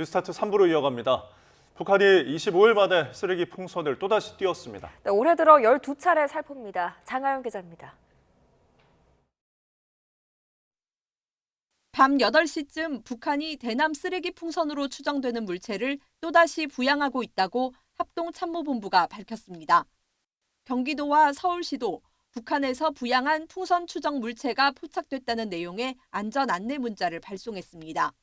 뉴스타트 3부로 이어갑니다. 북한이 25일 만에 쓰레기 풍선을 또다시 띄웠습니다. 네, 올해 들어 12차례 살포입니다. 장하영 기자입니다. 밤 8시쯤 북한이 대남 쓰레기 풍선으로 추정되는 물체를 또다시 부양하고 있다고 합동참모본부가 밝혔습니다. 경기도와 서울시도 북한에서 부양한 풍선 추정 물체가 포착됐다는 내용의 안전 안내 문자를 발송했습니다.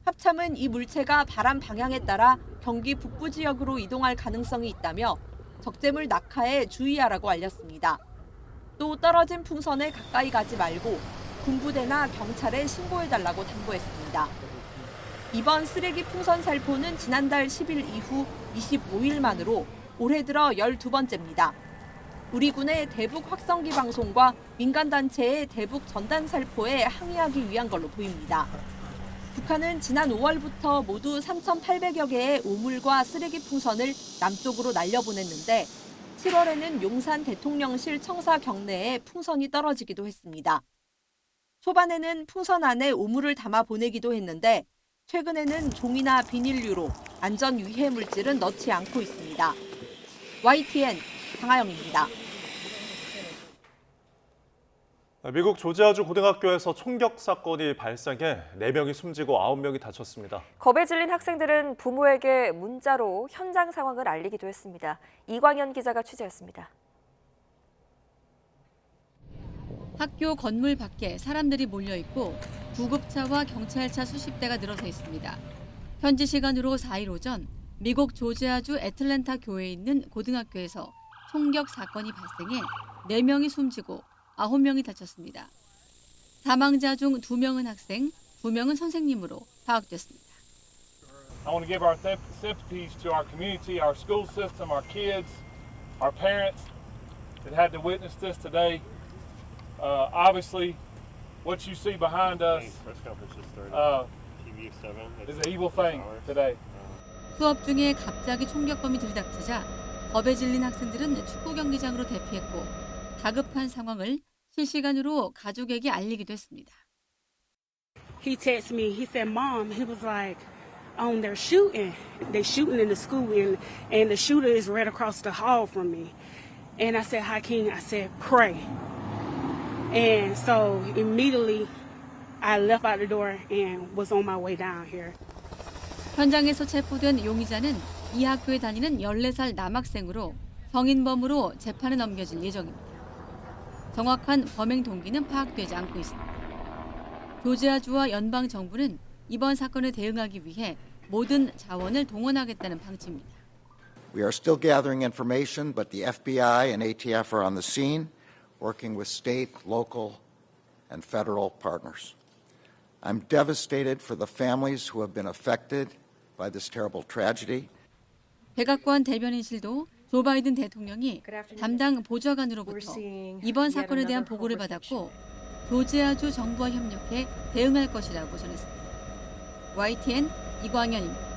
합참은 이 물체가 바람 방향에 따라 경기 북부 지역으로 이동할 가능성이 있다며 적재물 낙하에 주의하라고 알렸습니다. 또 떨어진 풍선에 가까이 가지 말고 군부대나 경찰에 신고해달라고 당부했습니다. 이번 쓰레기 풍선 살포는 지난달 10일 이후 25일 만으로 올해 들어 12번째입니다. 우리 군의 대북 확성기 방송과 민간단체의 대북 전단 살포에 항의하기 위한 걸로 보입니다. 북한은 지난 5월부터 모두 3,800여 개의 오물과 쓰레기 풍선을 남쪽으로 날려보냈는데 7월에는 용산 대통령실 청사 경내에 풍선이 떨어지기도 했습니다. 초반에는 풍선 안에 오물을 담아 보내기도 했는데 최근에는 종이나 비닐류로 안전 유해 물질은 넣지 않고 있습니다. YTN 장하영입니다. 미국 조지아주 고등학교에서 총격 사건이 발생해 4명이 숨지고 9명이 다쳤습니다. 겁에 질린 학생들은 부모에게 문자로 현장 상황을 알리기도 했습니다. 이광현 기자가 취재했습니다. 학교 건물 밖에 사람들이 몰려 있고 구급차와 경찰차 수십 대가 늘어서 있습니다. 현지 시간으로 4일 오전 미국 조지아주 애틀랜타 교회에 있는 고등학교에서 총격 사건이 발생해 4명이 숨지고 9명이 다쳤습니다. 사망자 중 2명은 학생, 2명은 선생님으로 파악됐습니다. I want to give our sympathies to our community, our school system, our kids, our parents that had to witness this today. Obviously, what you see behind us is an evil thing today. 수업 중에 갑자기 총격범이 들이닥치자 겁에 질린 학생들은 축구 경기장으로 대피했고 다급한 상황을 실시간으로 가족에게 알리기도 했습니다. He texted me. He said, "Mom," he was like, "they're shooting. They're shooting in the school, and the shooter is right across the hall from me." And I said, "Hakeem," I said, "Pray." And so immediately I left out the door and was on my way down here. 현장에서 체포된 용의자는 이 학교에 다니는 14살 남학생으로 성인범으로 재판에 넘겨질 예정입니다. 정확한 범행 동기는 파악되지 않고 있습니다. 조지아주와 연방 정부는 이번 사건에 대응하기 위해 모든 자원을 동원하겠다는 방침입니다. We are still gathering information, but the FBI and ATF are on the scene, working with state, local, and federal partners. I'm devastated for the families who have been affected by this terrible tragedy. 백악관 대변인실도 조 바이든 대통령이 담당 보좌관으로부터 이번 사건에 대한 보고를 받았고 조지아주 정부와 협력해 대응할 것이라고 전했습니다. YTN 이광현입니다.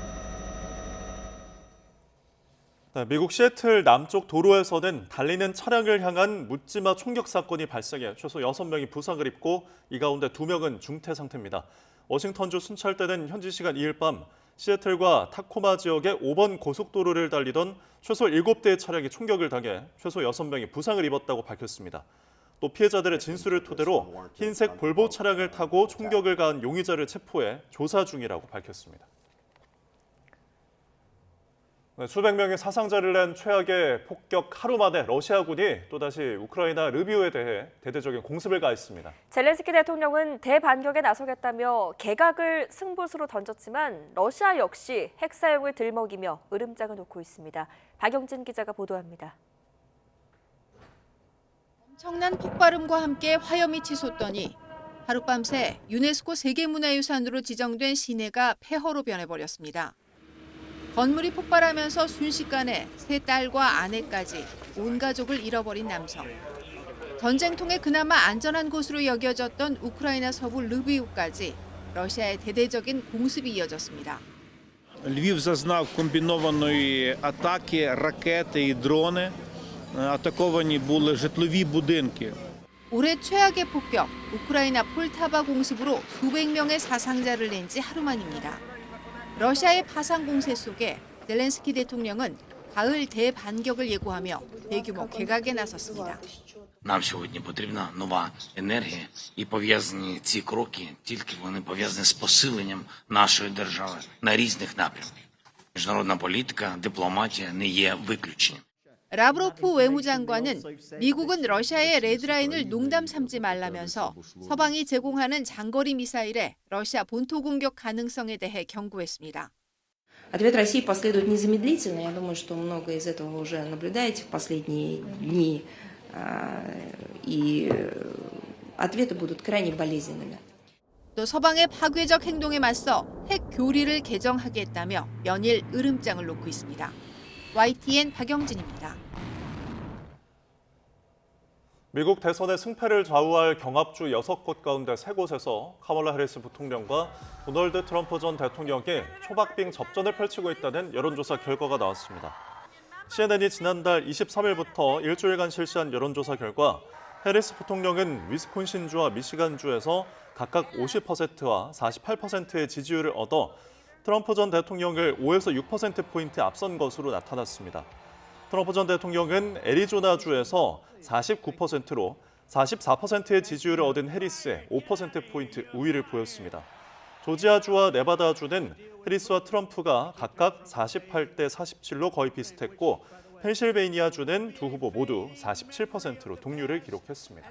미국 시애틀 남쪽 도로에서는 달리는 차량을 향한 묻지마 총격 사건이 발생해 최소 6명이 부상을 입고 이 가운데 2명은 중태 상태입니다. 워싱턴주 순찰대는 현지 시간 2일 밤 시애틀과 타코마 지역의 5번 고속도로를 달리던 최소 7대의 차량이 총격을 당해 최소 6명이 부상을 입었다고 밝혔습니다. 또 피해자들의 진술을 토대로 흰색 볼보 차량을 타고 총격을 가한 용의자를 체포해 조사 중이라고 밝혔습니다. 수백 명의 사상자를 낸 최악의 폭격 하루 만에 러시아군이 또다시 우크라이나 르비우에 대해 대대적인 공습을 가했습니다. 젤렌스키 대통령은 대반격에 나서겠다며 개각을 승부수로 던졌지만 러시아 역시 핵 사용을 들먹이며 으름장을 놓고 있습니다. 박영진 기자가 보도합니다. 엄청난 폭발음과 함께 화염이 치솟더니 하룻밤새 유네스코 세계문화유산으로 지정된 시내가 폐허로 변해버렸습니다. 건물이 폭발하면서 순식간에 세 딸과 아내까지 온 가족을 잃어버린 남성. 전쟁통에 그나마 안전한 곳으로 여겨졌던 우크라이나 서부 르비우까지 러시아의 대대적인 공습이 이어졌습니다. Львів зазнав комбінованої атаки, ракети і дрони. Атаковані були житлові будинки. 올해 최악의 폭격, 우크라이나 폴타바 공습으로 수백 명의 사상자를 낸 지 하루 만입니다. 러시아의 파상 공세 속에 젤렌스키 대통령은 가을 대반격을 예고하며 대규모 개각에 나섰습니다. Нам сьогодні потрібна нова енергія, і пов'язані ці кроки, тільки вони пов'язані з посиленням нашої держави на різних напрямках. Міжнародна політика, дипломатія не є виключенням. 라브로프 외무장관은 미국은 러시아의 레드라인을 농담 삼지 말라면서 서방이 제공하는 장거리 미사일에 러시아 본토 공격 가능성에 대해 경고했습니다. Ответ России последует незамедлительно. Я думаю, что много из этого уже наблюдаете в последние дни. И ответы будут крайне болезненными. 또 서방의 파괴적 행동에 맞서 핵 교리를 개정하겠다며 연일 으름장을 놓고 있습니다. YTN 박영진입니다. 미국 대선의 승패를 좌우할 경합주 6곳 가운데 3곳에서 카멀라 해리스 부통령과 도널드 트럼프 전 대통령이 초박빙 접전을 펼치고 있다는 여론조사 결과가 나왔습니다. CNN이 지난달 23일부터 일주일간 실시한 여론조사 결과 해리스 부통령은 위스콘신주와 미시간주에서 각각 50%와 48%의 지지율을 얻어 트럼프 전 대통령을 5에서 6%포인트 앞선 것으로 나타났습니다. 트럼프 전 대통령은 애리조나주에서 49%로 44%의 지지율을 얻은 해리스에 5%포인트 우위를 보였습니다. 조지아주와 네바다주는 해리스와 트럼프가 각각 48대 47로 거의 비슷했고 펜실베이니아주는 두 후보 모두 47%로 동률을 기록했습니다.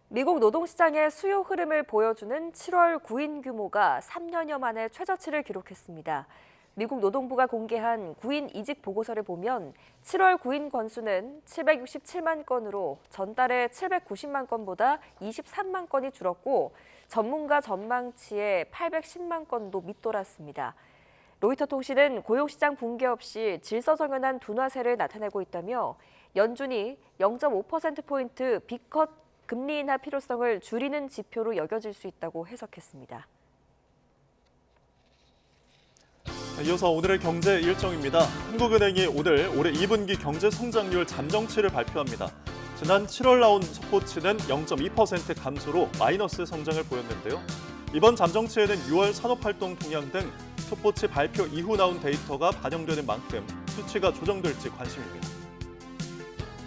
미국 노동시장의 수요 흐름을 보여주는 7월 구인 규모가 3년여 만에 최저치를 기록했습니다. 미국 노동부가 공개한 구인 이직 보고서를 보면 7월 구인 건수는 767만 건으로 전달의 790만 건보다 23만 건이 줄었고 전문가 전망치의 810만 건도 밑돌았습니다. 로이터 통신은 고용시장 붕괴 없이 질서정연한 둔화세를 나타내고 있다며 연준이 0.5%포인트 B컷 금리 인하 필요성을 줄이는 지표로 여겨질 수 있다고 해석했습니다. 이어서 오늘의 경제 일정입니다. 한국은행이 오늘 올해 2분기 경제 성장률 잠정치를 발표합니다. 지난 7월 나온 속보치는 0.2% 감소로 마이너스 성장을 보였는데요. 이번 잠정치에는 6월 산업활동 동향 등 속보치 발표 이후 나온 데이터가 반영되는 만큼 수치가 조정될지 관심입니다.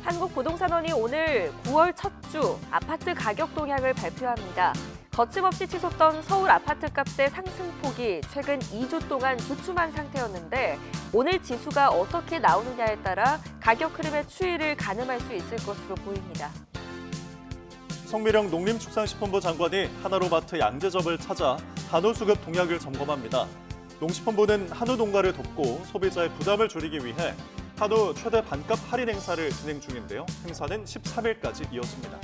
한국부동산원이 오늘 9월 첫 주 아파트 가격 동향을 발표합니다. 거침없이 치솟던 서울 아파트값의 상승폭이 최근 2주 동안 주춤한 상태였는데 오늘 지수가 어떻게 나오느냐에 따라 가격 흐름의 추이를 가늠할 수 있을 것으로 보입니다. 성미령 농림축산식품부 장관이 하나로마트 양재점을 찾아 한우 수급 동향을 점검합니다. 농식품부는 한우 농가를 돕고 소비자의 부담을 줄이기 위해 한우 최대 반값 할인 행사를 진행 중인데요. 행사는 13일까지 이어집니다.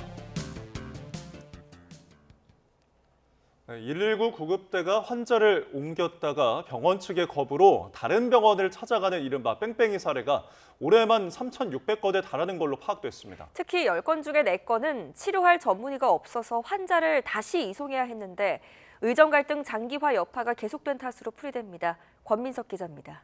119 구급대가 환자를 옮겼다가 병원 측의 거부로 다른 병원을 찾아가는 이른바 뺑뺑이 사례가 올해만 3,600건에 달하는 걸로 파악됐습니다. 특히 10건 중에 4건은 치료할 전문의가 없어서 환자를 다시 이송해야 했는데 의정 갈등 장기화 여파가 계속된 탓으로 풀이됩니다. 권민석 기자입니다.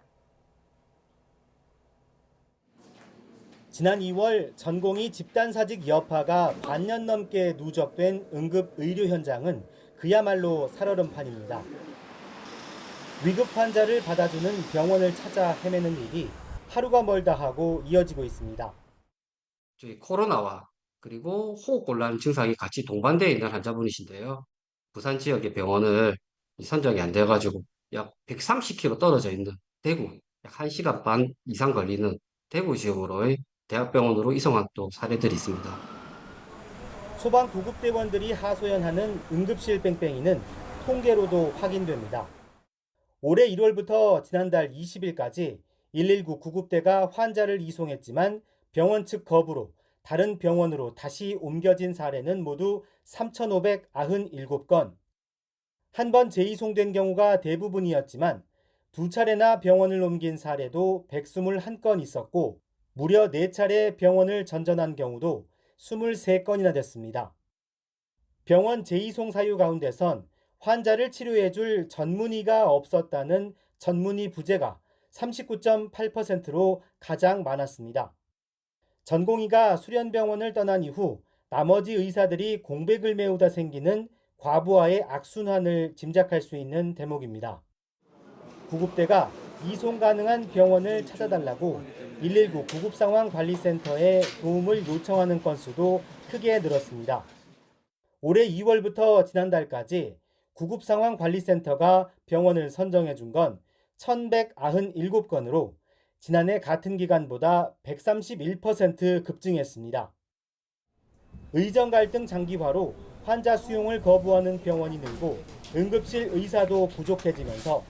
지난 2월 전공의 집단사직 여파가 반년 넘게 누적된 응급 의료 현장은 그야말로 살얼음판입니다. 위급 환자를 받아주는 병원을 찾아 헤매는 일이 하루가 멀다 하고 이어지고 있습니다. 저희 코로나와 그리고 호흡곤란 증상이 같이 동반되어 있는 환자분이신데요. 부산 지역의 병원을 선정이 안 돼가지고 약 130km 떨어져 있는 대구, 약 1시간 반 이상 걸리는 대구 지역으로의 대학병원으로 이송한 또 사례들이 있습니다. 소방 구급대원들이 하소연하는 응급실 뺑뺑이는 통계로도 확인됩니다. 올해 1월부터 지난달 20일까지 119 구급대가 환자를 이송했지만 병원 측 거부로 다른 병원으로 다시 옮겨진 사례는 모두 3,597건. 한 번 재이송된 경우가 대부분이었지만 두 차례나 병원을 옮긴 사례도 121건 있었고 무려 4차례 병원을 전전한 경우도 23건이나 됐습니다. 병원 재이송 사유 가운데선 환자를 치료해줄 전문의가 없었다는 전문의 부재가 39.8%로 가장 많았습니다. 전공의가 수련병원을 떠난 이후 나머지 의사들이 공백을 메우다 생기는 과부하의 악순환을 짐작할 수 있는 대목입니다. 구급대가 이송 가능한 병원을 찾아달라고 119 구급상황관리센터에 도움을 요청하는 건수도 크게 늘었습니다. 올해 2월부터 지난달까지 구급상황관리센터가 병원을 선정해 준 건 1,197건으로 지난해 같은 기간보다 131% 급증했습니다. 의정 갈등 장기화로 환자 수용을 거부하는 병원이 늘고 응급실 의사도 부족해지면서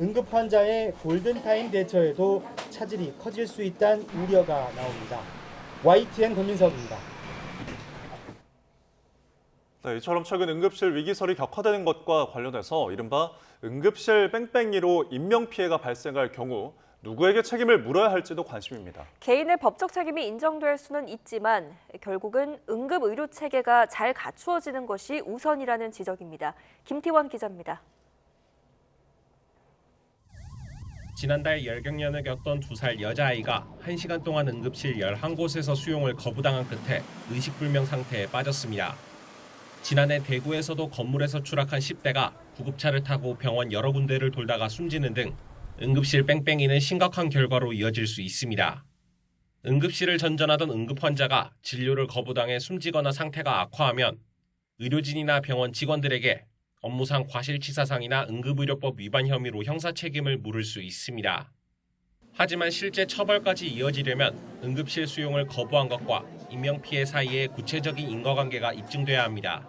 응급 환자의 골든타임 대처에도 차질이 커질 수 있다는 우려가 나옵니다. YTN 권민석입니다. 네, 이처럼 최근 응급실 위기설이 격화되는 것과 관련해서 이른바 응급실 뺑뺑이로 인명피해가 발생할 경우 누구에게 책임을 물어야 할지도 관심입니다. 개인의 법적 책임이 인정될 수는 있지만 결국은 응급의료 체계가 잘 갖추어지는 것이 우선이라는 지적입니다. 김티원 기자입니다. 지난달 열경련을 겪던 2살 여자아이가 1시간 동안 응급실 11곳에서 수용을 거부당한 끝에 의식불명 상태에 빠졌습니다. 지난해 대구에서도 건물에서 추락한 10대가 구급차를 타고 병원 여러 군데를 돌다가 숨지는 등 응급실 뺑뺑이는 심각한 결과로 이어질 수 있습니다. 응급실을 전전하던 응급 환자가 진료를 거부당해 숨지거나 상태가 악화하면 의료진이나 병원 직원들에게 업무상 과실치사상이나 응급의료법 위반 혐의로 형사 책임을 물을 수 있습니다. 하지만 실제 처벌까지 이어지려면 응급실 수용을 거부한 것과 인명피해 사이에 구체적인 인과관계가 입증돼야 합니다.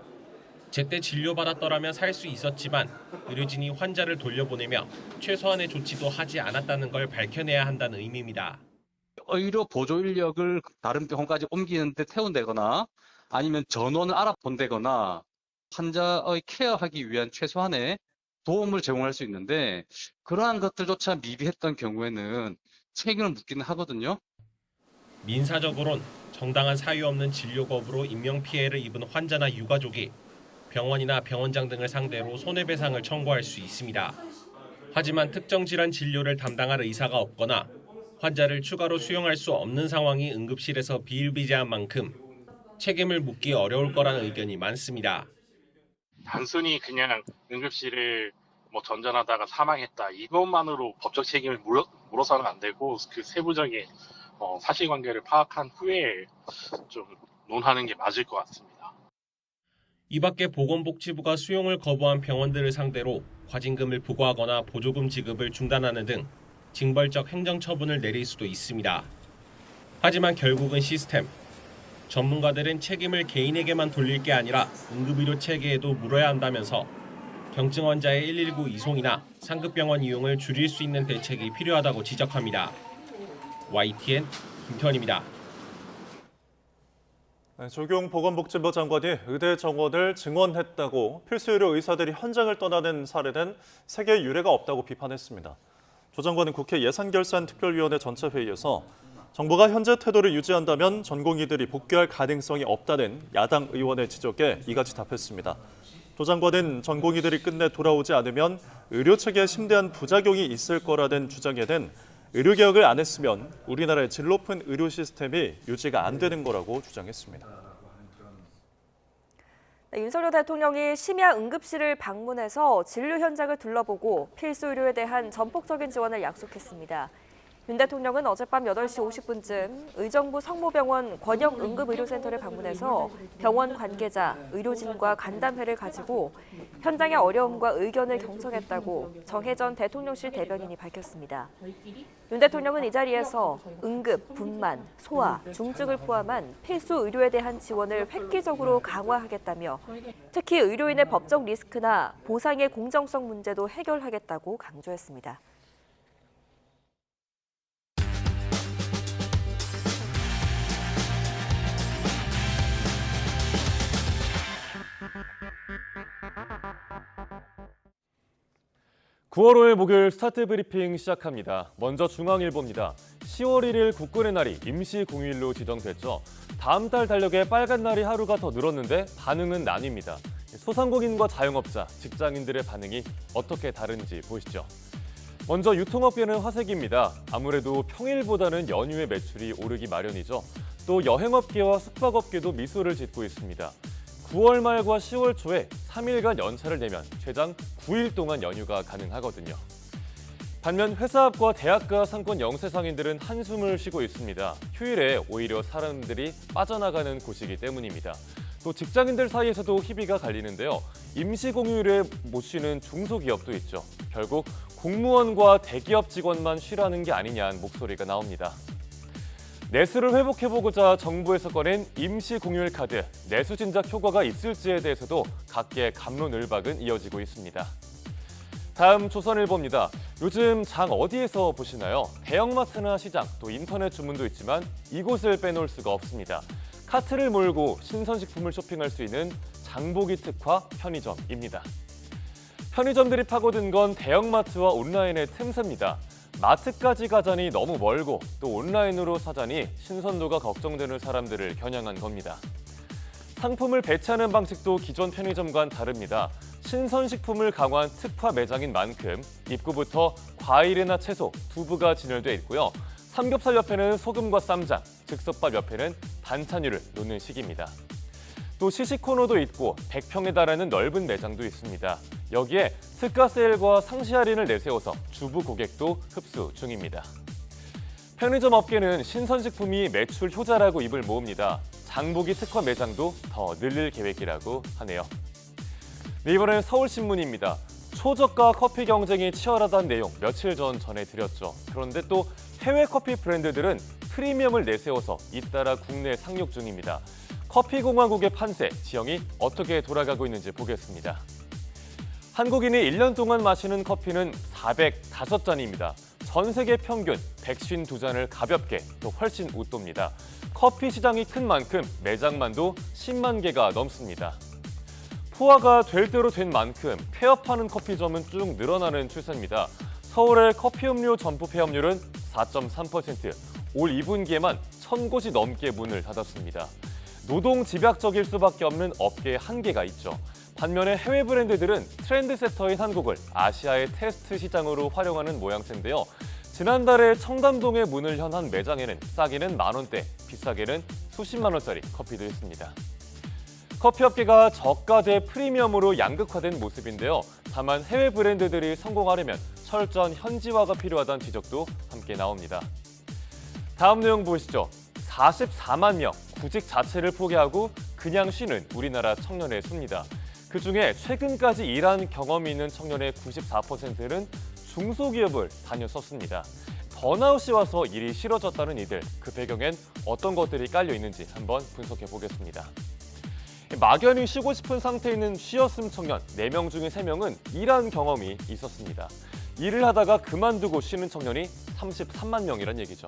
제때 진료받았더라면 살 수 있었지만 의료진이 환자를 돌려보내며 최소한의 조치도 하지 않았다는 걸 밝혀내야 한다는 의미입니다. 의료 보조 인력을 다른 병원까지 옮기는데 태운다거나 아니면 전원을 알아본다거나 환자의 케어하기 위한 최소한의 도움을 제공할 수 있는데 그러한 것들조차 미비했던 경우에는 책임을 묻기는 하거든요. 민사적으론 정당한 사유 없는 진료 거부로 인명피해를 입은 환자나 유가족이 병원이나 병원장 등을 상대로 손해배상을 청구할 수 있습니다. 하지만 특정 질환 진료를 담당할 의사가 없거나 환자를 추가로 수용할 수 없는 상황이 응급실에서 비일비재한 만큼 책임을 묻기 어려울 거라는 의견이 많습니다. 단순히 그냥 응급실을 전전하다가 사망했다 이것만으로 법적 책임을 물어서는 안 되고 그 세부적인 사실관계를 파악한 후에 좀 논하는 게 맞을 것 같습니다. 이 밖에 보건복지부가 수용을 거부한 병원들을 상대로 과징금을 부과하거나 보조금 지급을 중단하는 등 징벌적 행정처분을 내릴 수도 있습니다. 하지만 결국은 시스템. 전문가들은 책임을 개인에게만 돌릴 게 아니라 응급의료 체계에도 물어야 한다면서 경증 환자의 119 이송이나 상급병원 이용을 줄일 수 있는 대책이 필요하다고 지적합니다. YTN 김태원입니다. 조경 보건복지부 장관이 의대 정원을 증원했다고 필수의료 의사들이 현장을 떠나는 사례는 세계 유례가 없다고 비판했습니다. 조 장관은 국회 예산결산특별위원회 전체 회의에서 정부가 현재 태도를 유지한다면 전공의들이 복귀할 가능성이 없다는 야당 의원의 지적에 이같이 답했습니다. 조 장관은 전공의들이 끝내 돌아오지 않으면 의료체계에 심대한 부작용이 있을 거라는 주장에는 의료개혁을 안 했으면 우리나라의 질 높은 의료 시스템이 유지가 안 되는 거라고 주장했습니다. 윤석열 대통령이 심야 응급실을 방문해서 진료 현장을 둘러보고 필수 의료에 대한 전폭적인 지원을 약속했습니다. 윤 대통령은 어젯밤 8시 50분쯤 의정부 성모병원 권역응급의료센터를 방문해서 병원 관계자, 의료진과 간담회를 가지고 현장의 어려움과 의견을 경청했다고 정혜전 대통령실 대변인이 밝혔습니다. 윤 대통령은 이 자리에서 응급, 분만, 소아, 중증을 포함한 필수 의료에 대한 지원을 획기적으로 강화하겠다며 특히 의료인의 법적 리스크나 보상의 공정성 문제도 해결하겠다고 강조했습니다. (9월 5일) 목요일 스타트 브리핑 시작합니다. 먼저 중앙일보입니다. 10월 1일 국군의 날이 임시 공휴일로 지정됐죠. 다음 달 달력에 빨간 날이 하루가 더 늘었는데 반응은 나뉩니다. 소상공인과 자영업자, 직장인들의 반응이 어떻게 다른지 보시죠. 먼저 유통업계는 화색입니다. 아무래도 평일보다는 연휴의 매출이 오르기 마련이죠. 또 여행업계와 숙박업계도 미소를 짓고 있습니다. 9월 말과 10월 초에 3일간 연차를 내면 최장 9일 동안 연휴가 가능하거든요. 반면 회사 앞과 대학가 상권 영세상인들은 한숨을 쉬고 있습니다. 휴일에 오히려 사람들이 빠져나가는 곳이기 때문입니다. 또 직장인들 사이에서도 희비가 갈리는데요. 임시 공휴일에 못 쉬는 중소기업도 있죠. 결국 공무원과 대기업 직원만 쉬라는 게 아니냐는 목소리가 나옵니다. 내수를 회복해보고자 정부에서 꺼낸 임시 공휴일 카드, 내수 진작 효과가 있을지에 대해서도 각계 갑론을박은 이어지고 있습니다. 다음 조선일보입니다. 요즘 장 어디에서 보시나요? 대형마트나 시장, 또 인터넷 주문도 있지만 이곳을 빼놓을 수가 없습니다. 카트를 몰고 신선식품을 쇼핑할 수 있는 장보기 특화 편의점입니다. 편의점들이 파고든 건 대형마트와 온라인의 틈새입니다. 마트까지 가자니 너무 멀고 또 온라인으로 사자니 신선도가 걱정되는 사람들을 겨냥한 겁니다. 상품을 배치하는 방식도 기존 편의점과는 다릅니다. 신선식품을 강화한 특화 매장인 만큼 입구부터 과일이나 채소, 두부가 진열돼 있고요. 삼겹살 옆에는 소금과 쌈장, 즉석밥 옆에는 반찬류를 놓는 식입니다. 또 시식 코너도 있고 100평에 달하는 넓은 매장도 있습니다. 여기에 특가 세일과 상시 할인을 내세워서 주부 고객도 흡수 중입니다. 편의점 업계는 신선식품이 매출 효자라고 입을 모읍니다. 장보기 특화 매장도 더 늘릴 계획이라고 하네요. 네, 이번엔 서울신문입니다. 초저가 커피 경쟁이 치열하다는 내용 며칠 전 전해드렸죠. 그런데 또 해외 커피 브랜드들은 프리미엄을 내세워서 잇따라 국내 상륙 중입니다. 커피공화국의 판세, 지형이 어떻게 돌아가고 있는지 보겠습니다. 한국인이 1년 동안 마시는 커피는 405잔입니다. 전 세계 평균 152잔을 가볍게 또 훨씬 웃돕니다. 커피 시장이 큰 만큼 매장만도 10만 개가 넘습니다. 포화가 될 대로 된 만큼 폐업하는 커피점은 쭉 늘어나는 추세입니다. 서울의 커피 음료 점포 폐업률은 4.3%, 올 2분기에만 1,000곳이 넘게 문을 닫았습니다. 노동 집약적일 수밖에 없는 업계의 한계가 있죠. 반면에 해외 브랜드들은 트렌드세터인 한국을 아시아의 테스트 시장으로 활용하는 모양새인데요. 지난달에 청담동에 문을 연 한 매장에는 싸게는 만원대, 비싸게는 수십만 원짜리 커피도 있습니다. 커피업계가 저가 대 프리미엄으로 양극화된 모습인데요. 다만 해외 브랜드들이 성공하려면 철저한 현지화가 필요하다는 지적도 함께 나옵니다. 다음 내용 보시죠. 44만 명, 구직 자체를 포기하고 그냥 쉬는 우리나라 청년의 수입니다. 그중에 최근까지 일한 경험이 있는 청년의 94%는 중소기업을 다녔었습니다. 번아웃이 와서 일이 싫어졌다는 이들, 그 배경엔 어떤 것들이 깔려 있는지 한번 분석해 보겠습니다. 막연히 쉬고 싶은 상태에 있는 쉬었음 청년 4명 중에 3명은 일한 경험이 있었습니다. 일을 하다가 그만두고 쉬는 청년이 33만 명이란 얘기죠.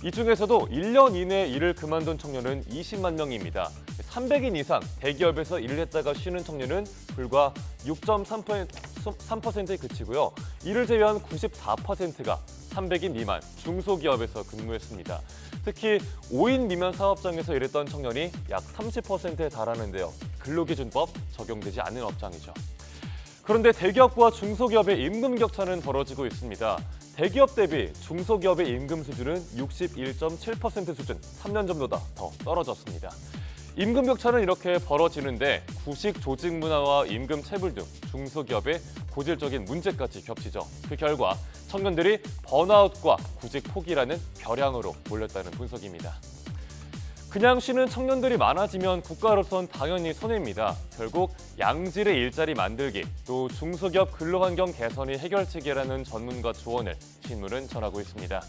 이 중에서도 1년 이내에 일을 그만둔 청년은 20만 명입니다. 300인 이상 대기업에서 일을 했다가 쉬는 청년은 불과 6.3%에 그치고요. 이를 제외한 94%가 300인 미만 중소기업에서 근무했습니다. 특히 5인 미만 사업장에서 일했던 청년이 약 30%에 달하는데요. 근로기준법 적용되지 않는 업장이죠. 그런데 대기업과 중소기업의 임금 격차는 벌어지고 있습니다. 대기업 대비 중소기업의 임금 수준은 61.7% 수준, 3년 전보다 더 떨어졌습니다. 임금 격차는 이렇게 벌어지는데 구식 조직 문화와 임금 체불 등 중소기업의 고질적인 문제까지 겹치죠. 그 결과 청년들이 번아웃과 구직 포기라는 벼랑으로 몰렸다는 분석입니다. 그냥 쉬는 청년들이 많아지면 국가로선 당연히 손해입니다. 결국 양질의 일자리 만들기, 또 중소기업 근로환경 개선이 해결책이라는 전문가 조언을 신문은 전하고 있습니다.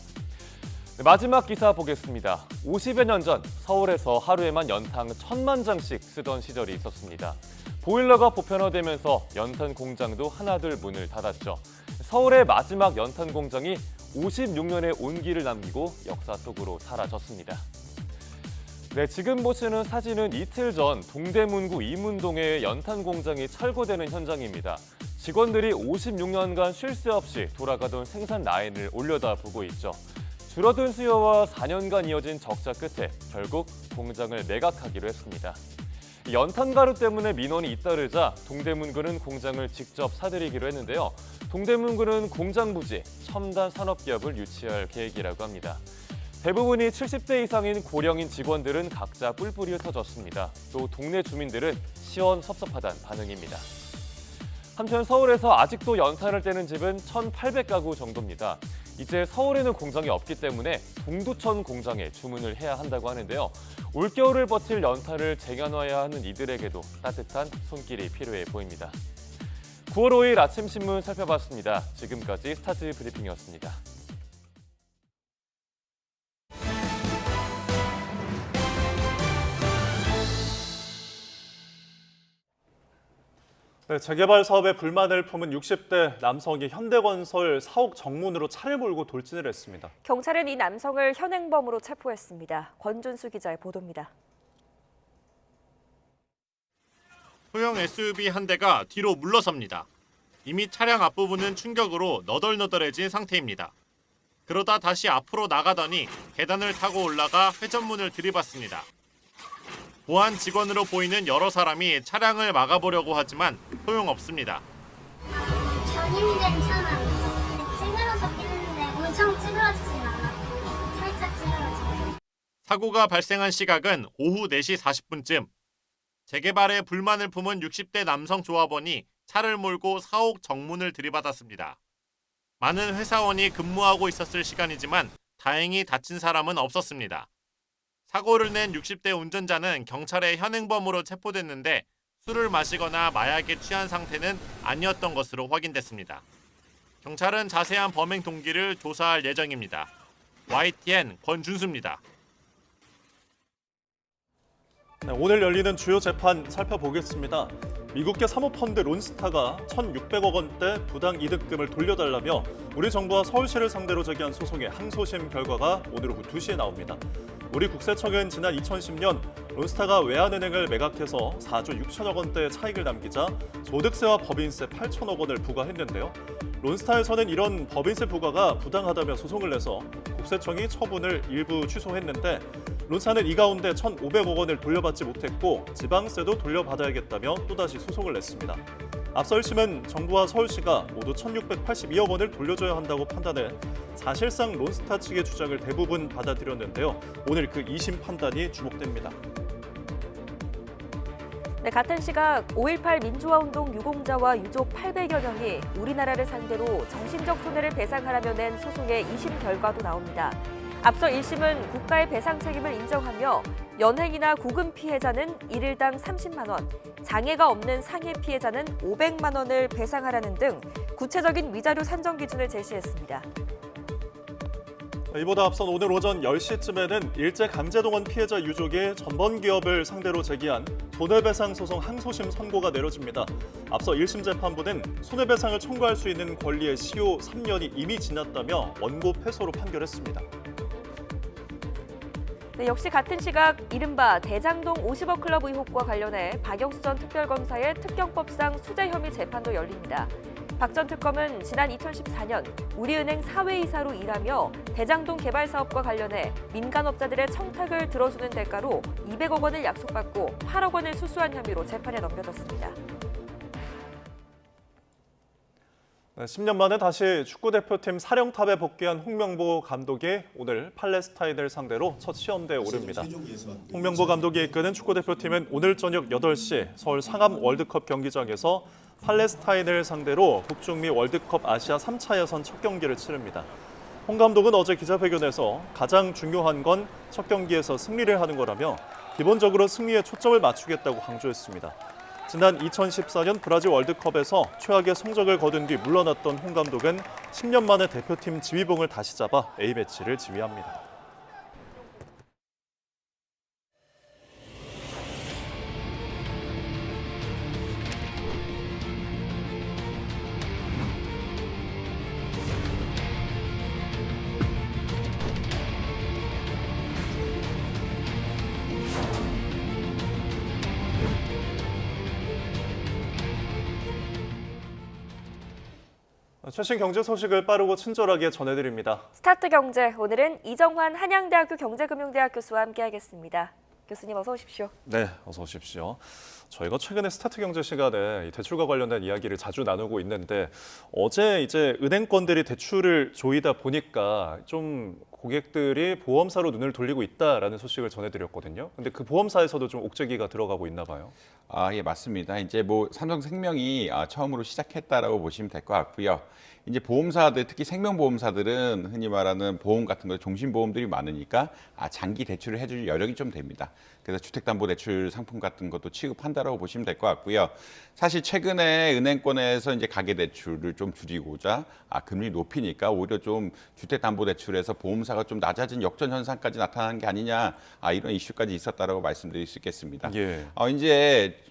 마지막 기사 보겠습니다. 50여 년 전 서울에서 하루에만 연탄 1,000만 장씩 쓰던 시절이 있었습니다. 보일러가 보편화되면서 연탄 공장도 하나둘 문을 닫았죠. 서울의 마지막 연탄 공장이 56년의 온기를 남기고 역사 속으로 사라졌습니다. 네, 지금 보시는 사진은 이틀 전 동대문구 이문동의 연탄 공장이 철거되는 현장입니다. 직원들이 56년간 쉴 새 없이 돌아가던 생산 라인을 올려다보고 있죠. 줄어든 수요와 4년간 이어진 적자 끝에 결국 공장을 매각하기로 했습니다. 연탄 가루 때문에 민원이 잇따르자 동대문구는 공장을 직접 사들이기로 했는데요. 동대문구는 공장 부지에 첨단 산업기업을 유치할 계획이라고 합니다. 대부분이 70대 이상인 고령인 직원들은 각자 뿔뿔이 흩어졌습니다. 또 동네 주민들은 시원섭섭하다는 반응입니다. 한편 서울에서 아직도 연탄을 떼는 집은 1,800가구 정도입니다. 이제 서울에는 공장이 없기 때문에 동두천 공장에 주문을 해야 한다고 하는데요. 올겨울을 버틸 연탄을 쟁여놔야 하는 이들에게도 따뜻한 손길이 필요해 보입니다. 9월 5일 아침 신문 살펴봤습니다. 지금까지 스타트 브리핑이었습니다. 네, 재개발 사업에 불만을 품은 60대 남성이 현대건설 사옥 정문으로 차를 몰고 돌진을 했습니다. 경찰은 이 남성을 현행범으로 체포했습니다. 권준수 기자의 보도입니다. 소형 SUV 한 대가 뒤로 물러섭니다. 이미 차량 앞부분은 충격으로 너덜너덜해진 상태입니다. 그러다 다시 앞으로 나가더니 계단을 타고 올라가 회전문을 들이받습니다. 보안 직원으로 보이는 여러 사람이 차량을 막아보려고 하지만 소용없습니다. 견인된 차만 찌그러졌긴 했는데 엄청 찌그러지진 않아. 살짝 찌그러져. 사고가 발생한 시각은 오후 4시 40분쯤. 재개발에 불만을 품은 60대 남성 조합원이 차를 몰고 사옥 정문을 들이받았습니다. 많은 회사원이 근무하고 있었을 시간이지만 다행히 다친 사람은 없었습니다. 사고를 낸 60대 운전자는 경찰의 현행범으로 체포됐는데 술을 마시거나 마약에 취한 상태는 아니었던 것으로 확인됐습니다. 경찰은 자세한 범행 동기를 조사할 예정입니다. YTN 권준수입니다. 네, 오늘 열리는 주요 재판 살펴보겠습니다. 미국계 사모펀드 론스타가 1,600억 원대 부당 이득금을 돌려달라며 우리 정부와 서울시를 상대로 제기한 소송의 항소심 결과가 오늘 오후 2시에 나옵니다. 우리 국세청은 지난 2010년 론스타가 외환은행을 매각해서 4조 6천억 원대의 차익을 남기자 소득세와 법인세 8천억 원을 부과했는데요. 론스타에서는 이런 법인세 부과가 부당하다며 소송을 내서 국세청이 처분을 일부 취소했는데 론스타는 이 가운데 1,500억 원을 돌려받지 못했고 지방세도 돌려받아야겠다며 또다시 소송을 냈습니다. 앞서 1심은 정부와 서울시가 모두 1,682억 원을 돌려줘야 한다고 판단해 사실상 론스타 측의 주장을 대부분 받아들였는데요. 오늘 그 2심 판단이 주목됩니다. 네, 같은 시각 5.18 민주화운동 유공자와 유족 800여 명이 우리나라를 상대로 정신적 손해를 배상하라며 낸 소송의 2심 결과도 나옵니다. 앞서 1심은 국가의 배상 책임을 인정하며 연행이나 구금 피해자는 1일당 30만 원, 장애가 없는 상해 피해자는 500만 원을 배상하라는 등 구체적인 위자료 산정 기준을 제시했습니다. 이보다 앞선 오늘 오전 10시쯤에는 일제강제동원 피해자 유족이 전범기업을 상대로 제기한 손해배상 소송 항소심 선고가 내려집니다. 앞서 1심 재판부는 손해배상을 청구할 수 있는 권리의 시효 3년이 이미 지났다며 원고 패소로 판결했습니다. 네, 역시 같은 시각 이른바 대장동 50억 클럽 의혹과 관련해 박영수 전 특별검사의 특경법상 수재 혐의 재판도 열립니다. 박 전 특검은 지난 2014년 우리은행 사회이사로 일하며 대장동 개발 사업과 관련해 민간업자들의 청탁을 들어주는 대가로 200억 원을 약속받고 8억 원을 수수한 혐의로 재판에 넘겨졌습니다. 10년 만에 다시 축구대표팀 사령탑에 복귀한 홍명보 감독이 오늘 팔레스타인을 상대로 첫 시험대에 오릅니다. 홍명보 감독이 이끄는 축구대표팀은 오늘 저녁 8시 서울 상암 월드컵 경기장에서 팔레스타인을 상대로 북중미 월드컵 아시아 3차 예선 첫 경기를 치릅니다. 홍 감독은 어제 기자회견에서 가장 중요한 건 첫 경기에서 승리를 하는 거라며 기본적으로 승리에 초점을 맞추겠다고 강조했습니다. 지난 2014년 브라질 월드컵에서 최악의 성적을 거둔 뒤 물러났던 홍 감독은 10년 만에 대표팀 지휘봉을 다시 잡아 A매치를 지휘합니다. 최신 경제 소식을 빠르고 친절하게 전해드립니다. 스타트 경제, 오늘은 이정환 한양대학교 경제금융대학 교수와 함께하겠습니다. 교수님 어서 오십시오. 네, 어서 오십시오. 저희가 최근에 스타트 경제 시간에 이 대출과 관련된 이야기를 자주 나누고 있는데 어제 이제 은행권들이 대출을 조이다 보니까 좀 고객들이 보험사로 눈을 돌리고 있다라는 소식을 전해드렸거든요. 근데 그 보험사에서도 좀 옥죄기가 들어가고 있나 봐요. 예, 맞습니다. 이제 뭐 삼성생명이 처음으로 시작했다라고 보시면 될 것 같고요. 이제 보험사들, 특히 생명보험사들은 흔히 말하는 보험 같은 거 종신보험들이 많으니까 장기 대출을 해줄 여력이 좀 됩니다. 그래서 주택담보대출 상품 같은 것도 취급한다라고 보시면 될 것 같고요. 사실 최근에 은행권에서 이제 가계대출을 좀 줄이고자 금리 높이니까 오히려 좀 주택담보대출에서 보험사가 좀 낮아진 역전 현상까지 나타나는 게 아니냐 이런 이슈까지 있었다라고 말씀드릴 수 있겠습니다. 예.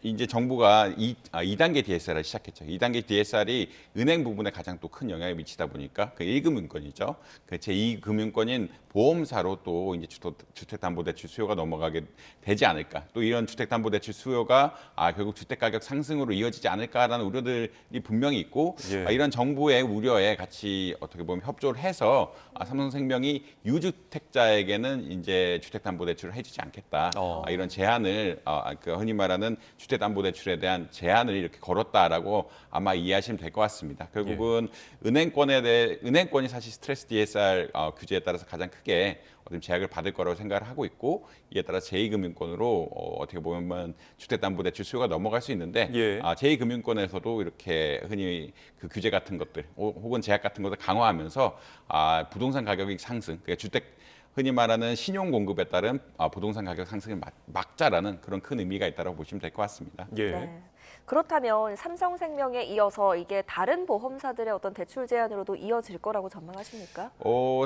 이제 정부가 2단계 DSR을 시작했죠. 2단계 DSR이 은행 부분에 가장 또 큰 영향을 미치다 보니까 그 1금융권이죠. 그 제2금융권인 보험사로 또 이제 주택담보대출 수요가 넘어가게 되지 않을까. 또 이런 주택담보대출 수요가 결국 주택가격 상승으로 이어지지 않을까라는 우려들이 분명히 있고 예. 이런 정부의 우려에 같이 어떻게 보면 협조를 해서 삼성생명이 유주택자에게는 이제 주택담보대출을 해주지 않겠다. 이런 제한을 흔히 말하는 주택담보대출에 대한 제한을 이렇게 걸었다라고 아마 이해하시면 될 것 같습니다. 결국은 은행권이 사실 스트레스 DSR 규제에 따라서 가장 크게 어떤 제약을 받을 거라고 생각을 하고 있고 이에 따라 제2금융권으로 어떻게 보면 주택담보대출 수요가 넘어갈 수 있는데 예. 제2금융권에서도 이렇게 흔히 그 규제 같은 것들 혹은 제약 같은 것을 강화하면서 부동산 가격의 상승, 그러니까 흔히 말하는 신용 공급에 따른 부동산 가격 상승을 막자라는 그런 큰 의미가 있다고 보시면 될 것 같습니다. 예. 네. 그렇다면 삼성생명에 이어서 이게 다른 보험사들의 어떤 대출 제한으로도 이어질 거라고 전망하십니까?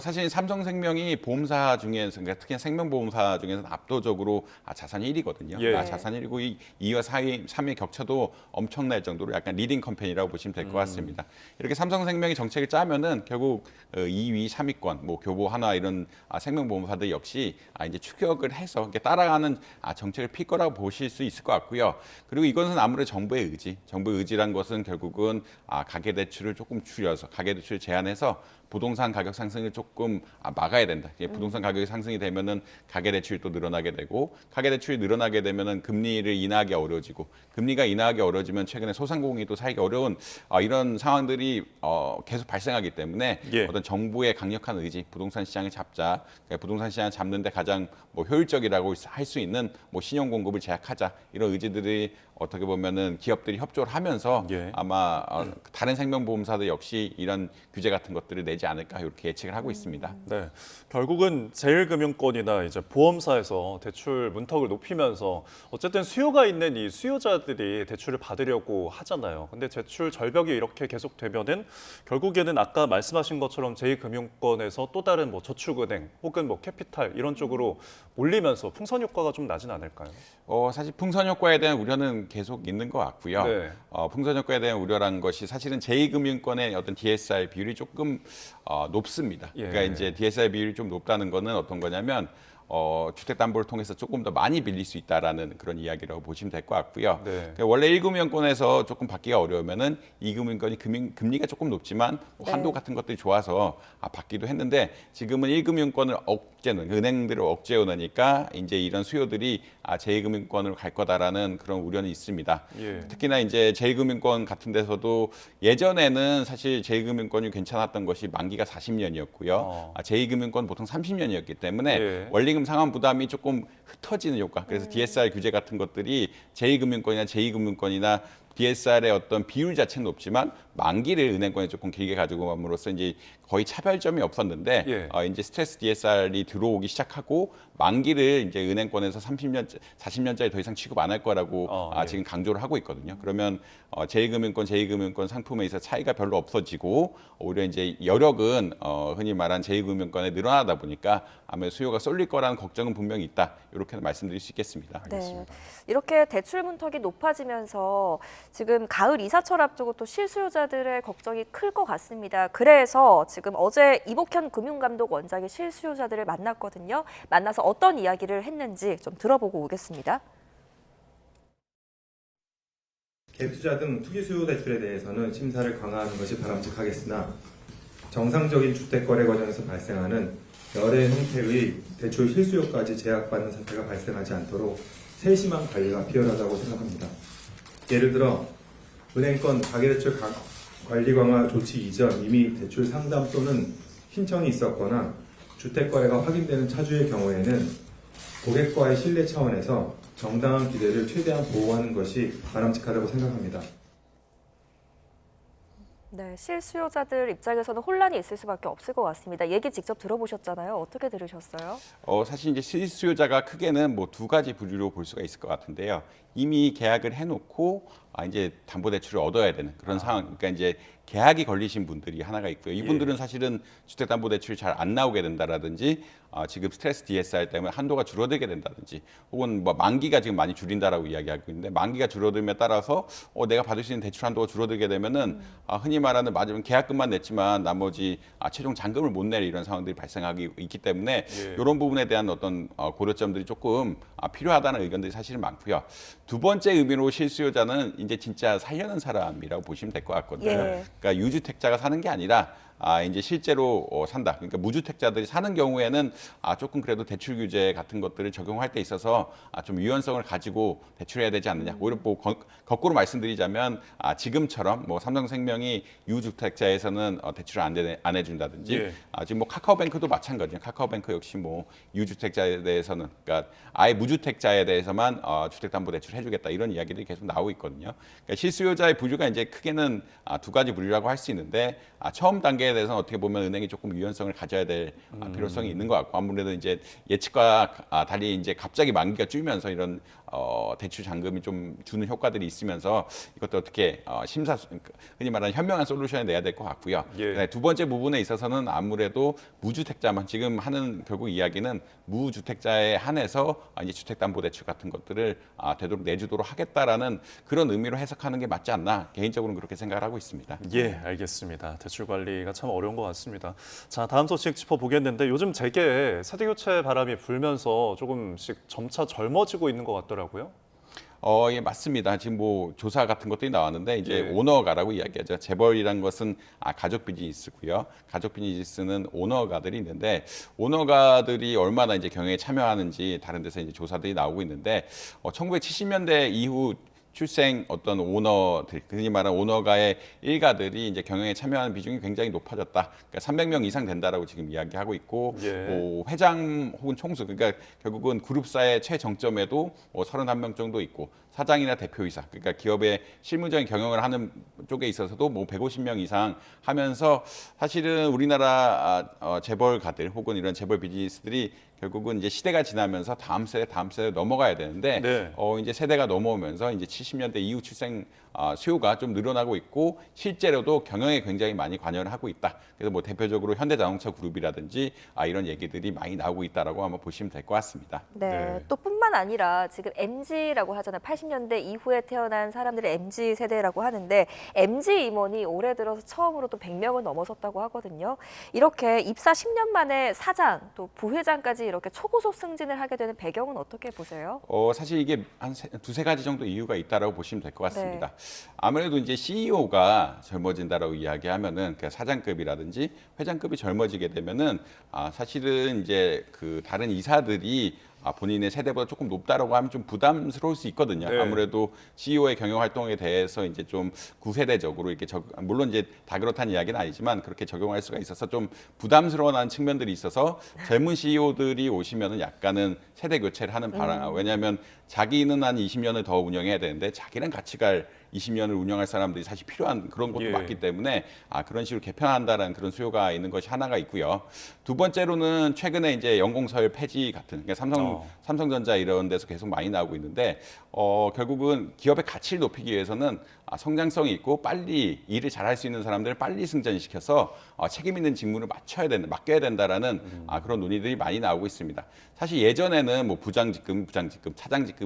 사실 삼성생명이 보험사 중에서, 그러니까 특히 생명보험사 중에서는 압도적으로 자산이 1위거든요. 예. 자산 1위고 2와 3위 격차도 엄청날 정도로 약간 리딩 컴퍼니라고 보시면 될 것 같습니다. 이렇게 삼성생명이 정책을 짜면은 결국 2위, 3위권, 뭐 교보, 하나 이런 생명보험사들 역시 이제 추격을 해서 이렇게 따라가는 정책을 필 거라고 보실 수 있을 것 같고요. 그리고 이것은 아무래도 정부의 의지란 것은 결국은 가계대출을 조금 줄여서 가계대출을 제한해서 부동산 가격 상승을 조금 막아야 된다. 부동산 가격이 상승이 되면은 가계대출이 또 늘어나게 되고 가계대출이 늘어나게 되면은 금리를 인하하기 어려워지고 금리가 인하하기 어려워지면 최근에 소상공인이 또 살기 어려운 이런 상황들이 계속 발생하기 때문에 예. 어떤 정부의 강력한 의지, 부동산 시장을 잡자, 그러니까 부동산 시장을 잡는데 가장 효율적이라고 할 수 있는 신용 공급을 제약하자 이런 의지들이 어떻게 보면은 기업들이 협조를 하면서 예. 아마 다른 생명보험사들 역시 이런 규제 같은 것들을 내지 않을까 이렇게 예측을 하고 있습니다. 네, 결국은 제1금융권이나 이제 보험사에서 대출 문턱을 높이면서 어쨌든 수요가 있는 이 수요자들이 대출을 받으려고 하잖아요. 근데 대출 절벽이 이렇게 계속되면은 결국에는 아까 말씀하신 것처럼 제2금융권에서 또 다른 저축은행 혹은 캐피탈 이런 쪽으로 몰리면서 풍선 효과가 좀 나진 않을까요? 사실 풍선 효과에 대한 우려는 계속 있는 것 같고요. 네. 풍선 효과에 대한 우려라는 것이 사실은 제2금융권의 어떤 DSR 비율이 조금 높습니다. 예. 그러니까 이제 DSR 비율이 좀 높다는 거는 어떤 거냐면 주택담보를 통해서 조금 더 많이 빌릴 수 있다라는 그런 이야기라고 보시면 될 것 같고요. 네. 그러니까 원래 1금융권에서 조금 받기가 어려우면은 2금융권이 금리가 조금 높지만 한도 같은 것들이 좋아서 받기도 했는데 지금은 1금융권을 은행들을 억제해 놓으니까 이제 이런 수요들이 제2금융권으로 갈 거다라는 그런 우려는 있습니다. 예. 특히나 이제 제2금융권 같은 데서도 예전에는 사실 제2금융권이 괜찮았던 것이 만기가 40년이었고요. 제2금융권 보통 30년이었기 때문에 예. 원리금 상환 부담이 조금 흩어지는 효과. 그래서 DSR 규제 같은 것들이 제2금융권이나 제2금융권이나 DSR의 어떤 비율 자체는 높지만 만기를 은행권에 조금 길게 가지고 감으로써 이제 거의 차별점이 없었는데 예. 이제 스트레스 DSR이 들어오기 시작하고 만기를 이제 은행권에서 40년짜리 더 이상 취급 안 할 거라고 예. 지금 강조를 하고 있거든요. 그러면 제2금융권 상품에 있어 차이가 별로 없어지고 오히려 이제 여력은 흔히 말한 제2금융권에 늘어나다 보니까 아무래도 수요가 쏠릴 거라는 걱정은 분명히 있다. 이렇게 말씀드릴 수 있겠습니다. 네, 이렇게 대출 문턱이 높아지면서 지금 가을 이사철 앞두고 또 실수요자들의 걱정이 클 것 같습니다. 그래서 지금 어제 이복현 금융감독 원장이 실수요자들을 만났거든요. 만나서 어떤 이야기를 했는지 좀 들어보고 오겠습니다. 갭투자 등 투기 수요 대출에 대해서는 심사를 강화하는 것이 바람직하겠으나 정상적인 주택 거래 과정에서 발생하는 여러 형태의 대출 실수요까지 제약받는 사태가 발생하지 않도록 세심한 관리가 필요하다고 생각합니다. 예를 들어 은행권 가계대출 관리 강화 조치 이전 이미 대출 상담 또는 신청이 있었거나 주택 거래가 확인되는 차주의 경우에는 고객과의 신뢰 차원에서 정당한 기대를 최대한 보호하는 것이 바람직하다고 생각합니다. 네, 실수요자들 입장에서는 혼란이 있을 수밖에 없을 것 같습니다. 얘기 직접 들어보셨잖아요. 어떻게 들으셨어요? 사실 이제 실수요자가 크게는 뭐 두 가지 부류로 볼 수가 있을 것 같은데요. 이미 계약을 해놓고 이제 담보대출을 얻어야 되는 그런 상황. 그러니까 이제 계약이 걸리신 분들이 하나가 있고요. 이분들은 사실은 주택담보대출이 잘 안 나오게 된다라든지 지금 스트레스 DSR 때문에 한도가 줄어들게 된다든지 혹은 뭐 만기가 지금 많이 줄인다라고 이야기하고 있는데 만기가 줄어들면 따라서 내가 받을 수 있는 대출 한도가 줄어들게 되면은 흔히 말하는 맞으면 계약금만 냈지만 나머지 최종 잔금을 못 낼 이런 상황들이 발생하기 있기 때문에 이런 부분에 대한 어떤 고려점들이 조금 필요하다는 의견들이 사실은 많고요. 두 번째 의미로 실수요자는 이제 진짜 살려는 사람이라고 보시면 될 것 같거든요. 그러니까 유주택자가 사는 게 아니라 이제 실제로 산다. 그러니까 무주택자들이 사는 경우에는 조금 그래도 대출 규제 같은 것들을 적용할 때 있어서 좀 유연성을 가지고 대출해야 되지 않느냐. 오히려 뭐 거꾸로 말씀드리자면 지금처럼 뭐 삼성생명이 유주택자에서는 대출을 안 해준다든지 지금 뭐 카카오뱅크도 마찬가지예요. 카카오뱅크 역시 뭐 유주택자에 대해서는 그러니까 아예 무주택자에 대해서만 주택담보대출 해주겠다 이런 이야기들이 계속 나오고 있거든요. 그러니까 실수요자의 부류가 이제 크게는 두 가지 부류라고 할 수 있는데 처음 단계에 대해서는 어떻게 보면 은행이 조금 유연성을 가져야 될 필요성이 있는 것 같고 아무래도 이제 예측과 달리 이제 갑자기 만기가 줄면서 이런 대출 잔금이 좀 주는 효과들이 있으면서 이것도 어떻게 흔히 말하는 현명한 솔루션을 내야 될 것 같고요. 두 번째 부분에 있어서는 아무래도 무주택자만 지금 하는 결국 이야기는 무주택자에 한해서 이제 주택담보대출 같은 것들을 되도록 내주도록 하겠다라는 그런 의미로 해석하는 게 맞지 않나 개인적으로는 그렇게 생각을 하고 있습니다. 예, 알겠습니다. 대출 관리가 참 어려운 것 같습니다. 자, 다음 소식 짚어보겠는데 요즘 재계에 세대교체 바람이 불면서 조금씩 점차 젊어지고 있는 것 같더라고요. 예, 맞습니다. 지금 뭐 조사 같은 것들이 나왔는데 이제 오너가라고 이야기하죠. 재벌이란 것은 가족 비즈니스고요. 가족 비즈니스는 오너가들이 있는데 오너가들이 얼마나 이제 경영에 참여하는지 다른 데서 이제 조사들이 나오고 있는데 1970년대 이후 출생 어떤 오너들, 흔히 말하는 오너가의 일가들이 이제 경영에 참여하는 비중이 굉장히 높아졌다. 그러니까 300명 이상 된다라고 지금 이야기하고 있고, 뭐 회장 혹은 총수, 그러니까 결국은 그룹사의 최정점에도 31명 정도 있고, 사장이나 대표이사, 그러니까 기업의 실무적인 경영을 하는 쪽에 있어서도 뭐 150명 이상 하면서 사실은 우리나라 재벌가들 혹은 이런 재벌 비즈니스들이 결국은 이제 시대가 지나면서 다음 세대 넘어가야 되는데 이제 세대가 넘어오면서 이제 70년대 이후 출생 수요가 좀 늘어나고 있고 실제로도 경영에 굉장히 많이 관여를 하고 있다. 그래서 뭐 대표적으로 현대자동차 그룹이라든지 이런 얘기들이 많이 나오고 있다라고 아마 보시면 될 것 같습니다. 네, 또 뿐만 아니라 지금 MZ라고 하잖아요. 80년대 이후에 태어난 사람들을 MZ 세대라고 하는데 MZ 임원이 올해 들어서 처음으로 또 100명을 넘어섰다고 하거든요. 이렇게 입사 10년 만에 사장 또 부회장까지 이렇게 초고속 승진을 하게 되는 배경은 어떻게 보세요? 사실 이게 한 두세 가지 정도 이유가 있다라고 보시면 될 것 같습니다. 아무래도 이제 CEO가 젊어진다라고 이야기하면은 그 사장급이라든지 회장급이 젊어지게 되면은 사실은 이제 그 다른 이사들이 본인의 세대보다 조금 높다라고 하면 좀 부담스러울 수 있거든요. 아무래도 CEO의 경영 활동에 대해서 이제 좀 구세대적으로 이렇게 물론 이제 다 그렇다는 이야기는 아니지만 그렇게 적용할 수가 있어서 좀 부담스러워하는 측면들이 있어서 젊은 CEO들이 오시면은 약간은 세대 교체를 하는 바람. 왜냐하면 자기는 한 20년을 더 운영해야 되는데 자기는 같이 갈 20년을 운영할 사람들이 사실 필요한 그런 것도 맞기 때문에 그런 식으로 개편한다는 그런 수요가 있는 것이 하나가 있고요. 두 번째로는 최근에 이제 연공서열 폐지 같은 그러니까 삼성전자 이런 데서 계속 많이 나오고 있는데 결국은 기업의 가치를 높이기 위해서는 성장성이 있고 빨리 일을 잘할 수 있는 사람들을 빨리 승진시켜서 책임 있는 직무를 맡겨야 된다라는 그런 논의들이 많이 나오고 있습니다. 사실 예전에는 뭐 부장직급, 차장직급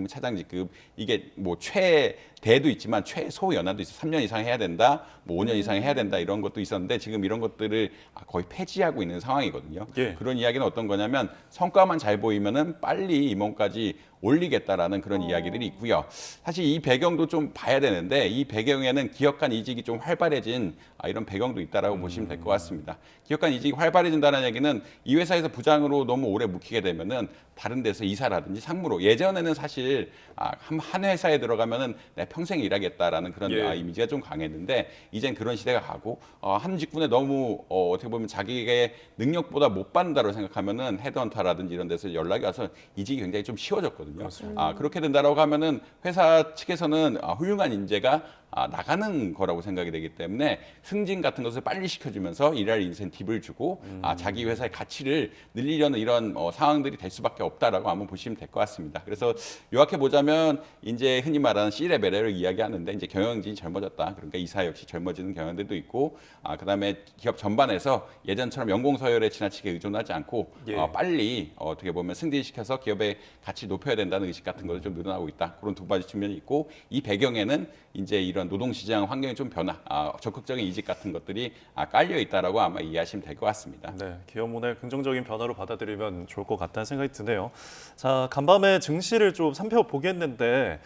이게 뭐 최대도 있지만 최소 연한도 있어 3년 이상 해야 된다, 뭐 5년 이상 해야 된다 이런 것도 있었는데 지금 이런 것들을 거의 폐지하고 있는 상황이거든요. 그런 이야기는 어떤 거냐면 성과만 잘 보이면은 빨리 임원까지 올리겠다라는 그런 이야기들이 있고요. 사실 이 배경도 좀 봐야 되는데 이 배경에는 기업 간 이직이 좀 활발해진 이런 배경도 있다라고 보시면 될 것 같습니다. 기업 간 이직이 활발해진다는 얘기는 이 회사에서 부장으로 너무 오래 묵히게 되면은 다른 데서 이사라든지 상무로, 예전에는 사실 한 회사에 들어가면은 내 평생 일하겠다라는 그런 이미지가 좀 강했는데 이젠 그런 시대가 가고 한 직군에 너무 어떻게 보면 자기의 능력보다 못 받는다고 생각하면은 헤드헌터라든지 이런 데서 연락이 와서 이직이 굉장히 좀 쉬워졌거든요. 그렇게 된다라고 하면은 회사 측에서는 훌륭한 인재가 나가는 거라고 생각이 되기 때문에 승진 같은 것을 빨리 시켜주면서 일할 인센티브를 주고 자기 회사의 가치를 늘리려는 이런 상황들이 될 수밖에 없다라고 한번 보시면 될 것 같습니다. 그래서 요약해 보자면 이제 흔히 말하는 C레벨을 이야기하는데 이제 경영진이 젊어졌다. 그러니까 이사 역시 젊어지는 경향들도 있고 그다음에 기업 전반에서 예전처럼 연공 서열에 지나치게 의존하지 않고 빨리 어떻게 보면 승진시켜서 기업의 가치 높여야 된다는 의식 같은 것을 좀 늘어나고 있다. 그런 두 가지 측면이 있고 이 배경에는 이제 이런 노동시장 환경의 좀 변화, 적극적인 이직 같은 것들이 깔려 있다라고 아마 이해하시면 될 것 같습니다. 네, 기업문의 긍정적인 변화로 받아들이면 좋을 것 같다는 생각이 드네요. 자, 간밤에 증시를 좀 살펴보겠는데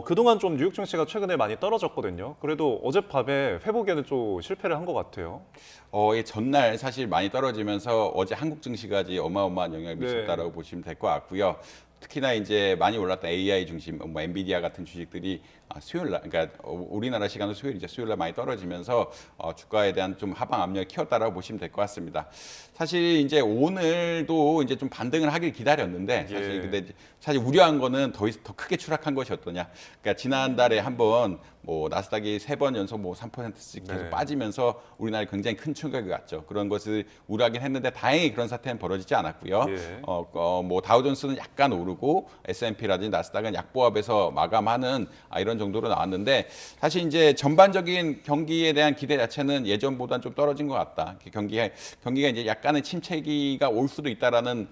그동안 좀 뉴욕 증시가 최근에 많이 떨어졌거든요. 그래도 어젯밤에 회복에는 좀 실패를 한 것 같아요. 전날 사실 많이 떨어지면서 어제 한국 증시까지 어마어마한 영향을 미쳤다라고 보시면 될 것 같고요. 특히나 이제 많이 올랐던 AI 중심, 엔비디아 같은 주식들이 수요일 날, 그러니까 우리나라 시간으로 수요일이죠. 수요일 날 많이 떨어지면서 주가에 대한 좀 하방 압력을 키웠다라고 보시면 될 것 같습니다. 사실 이제 오늘도 이제 좀 반등을 하길 기다렸는데 근데 사실 우려한 거는 더 크게 추락한 것이 어떠냐. 그러니까 지난달에 한번 나스닥이 3번 연속 3%씩 계속 빠지면서 우리나라에 굉장히 큰 충격이 왔죠. 그런 것을 우려하긴 했는데 다행히 그런 사태는 벌어지지 않았고요. 다우존스는 약간 오르고 S&P라든지 나스닥은 약보합에서 마감하는 이런 정도로 나왔는데 사실 이제 전반적인 경기에 대한 기대 자체는 예전보다는 좀 떨어진 것 같다. 경기가 이제 약간의 침체기가 올 수도 있다라는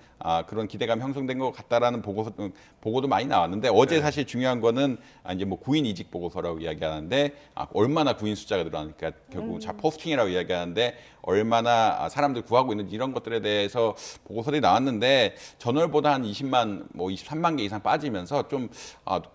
그런 기대감 형성된 것 같다라는 보고도 많이 나왔는데 어제 사실 중요한 거는 이제 구인 이직 보고서라고 이야기하는데 얼마나 구인 숫자가 늘어나니까 결국 포스팅이라고 이야기하는데 얼마나 사람들 구하고 있는지 이런 것들에 대해서 보고서들이 나왔는데 전월보다 한 20만, 23만 개 이상 빠지면서 좀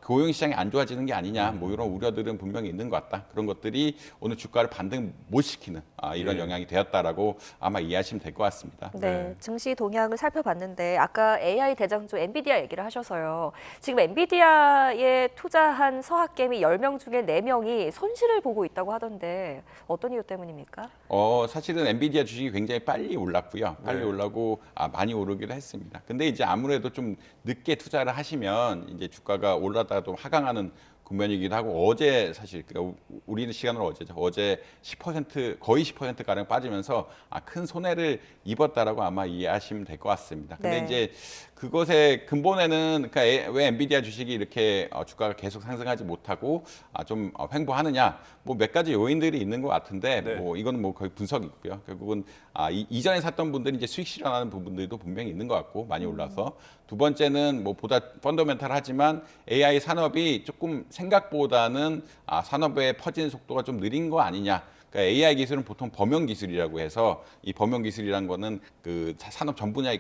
고용 시장이 안 좋아지는 게 아니냐 이런 우려들은 분명히 있는 것 같다. 그런 것들이 오늘 주가를 반등 못 시키는 이런 영향이 되었다라고 아마 이해하시면 될 것 같습니다. 네, 증시 동향을 살펴봤는데 아까 AI 대장주 엔비디아 얘기를 하셔서요. 지금 엔비디아에 투자한 서학개미 10명 중에 4명이 손실을 보고 있다고 하던데 어떤 이유 때문입니까? 사실은 엔비디아 주식이 굉장히 빨리 올랐고요. 빨리 올라고 많이 오르기도 했습니다. 근데 이제 아무래도 좀 늦게 투자를 하시면 이제 주가가 올랐다가 또 하강하는 국면이기도 하고 어제 사실 우리 시간으로 어제 10% 거의 10%가량 빠지면서 큰 손해를 입었다라고 아마 이해하시면 될 것 같습니다. 근데 이제 그것의 근본에는 그러니까 왜 엔비디아 주식이 이렇게 주가가 계속 상승하지 못하고 좀 횡보하느냐 몇 가지 요인들이 있는 것 같은데 이거는 거의 분석이고요. 결국은 이전에 샀던 분들이 이제 수익 실현하는 부분들도 분명히 있는 것 같고 많이 올라서 두 번째는 보다 펀더멘탈하지만 AI 산업이 조금 생각보다는 산업의 퍼지는 속도가 좀 느린 거 아니냐. 그러니까 AI 기술은 보통 범용 기술이라고 해서 이 범용 기술이란 거는 그 산업 전 분야에